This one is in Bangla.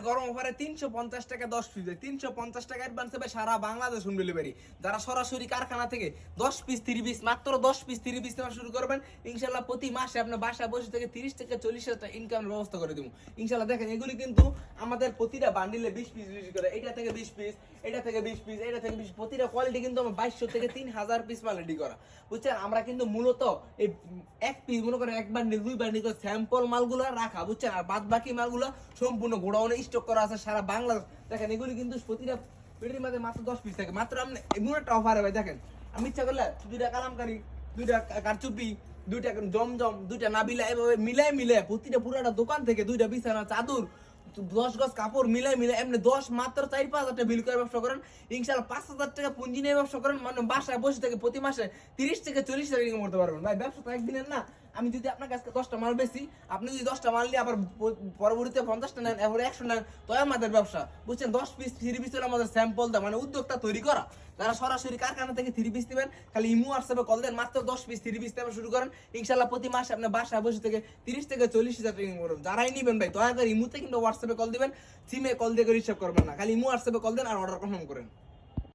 গরম অফারে 350 টাকা 10 পিস, 350 টাকা অ্যাডভান্স হবে সারা বাংলাদেশ হোম ডেলিভারি। যারা সরাসরি কারখানা থেকে 10 পিস 30 পিস মাত্র 10 পিস 30 পিস নেওয়া শুরু করবেন, ইনশাআল্লাহ প্রতি মাসে আপনার বাসায় বসে থেকে 30 থেকে 40 হাজার টাকা ইনকামের ব্যবস্থা করে দেবো ইনশাআল্লাহ। দেখেন এগুলি কিন্তু আমাদের প্রতিটা বান্ডিলে 20 পিস করে, এটা থেকে 20 পিস, এটা থেকে 20 পিস, এটা থেকে 20, প্রতিটা কোয়ালিটি কিন্তু আমার 2200 থেকে 3000 পিস মাল রেডি করা, বুঝছেন। আমরা কিন্তু মূলত এই এক পিস মনে করেন এক বান্ডিল 2 বান্ডিল করে স্যাম্পল মালগুলো রাখা, বুঝছেন। আর বাদ বাকি মালগুলো সম্পূর্ণ গোডাউনে স্টক করা আছে সারা বাংলাদেশ। দেখেন এগুলি কিন্তু প্রতিটা পেটির মধ্যে মাত্র 10 পিস থাকে, মাত্র আপনি এমন একটা অফার হবে। দেখেন আমি ইচ্ছা করলে 2টা কালামকারি, 2টা কারচুপি, 2টা জমজম, 2টা নাবিলা, এভাবে মিলে প্রতিটা পুরাটা দোকান থেকে 2টা বিছানা চাদর, 10 গজ কাপড় মিলাই এমনি 10 মাত্র 4-5 হাজার টাকা বিল করে ব্যবসা করেন ইনশাআল্লাহ। 5,000 টাকা পুঁজি নিয়ে ব্যবসা করেন, মানে বাসায় বসে থেকে প্রতি মাসে 30 থেকে 40 হাজার ইনকাম করতে পারবেন। ভাই ব্যবসা তো একদিনের না। আমি যদি আপনার কাছে 10টা মাল বেশি, আপনি যদি 10টা মাল নিয়ে আবার পরবর্তীতে 50টা নেন, এবার 100 নেন, তো আমাদের ব্যবসা, বুঝছেন। 10 পিস 3 পিস হলে আমাদের স্যাম্পল দেয়, মানে উদ্যোক্তা তৈরি করা। যারা সরাসরি কারখানা থেকে 3 পিস নেবেন, খালি ইমো হোয়াটসঅ্যাপে কল দেন, মাত্র 10 পিস 3 পিস নেওয়া শুরু করেন ইনশাআল্লাহ। প্রতি মাসে আপনার বাসায় বসে থেকে 30 থেকে 40 হাজার টাকা ইনকাম করবেন। যারাই নেবেন ভাই দয়া করে ইমোতে কিন্তু হোয়াটসঅ্যাপে কল দিবেন, সিমে কল দিয়ে রিসিভ করবেন না, খালি ইমো হোয়াটসঅ্যাপে কল দেন আর অর্ডার কনফার্ম করেন।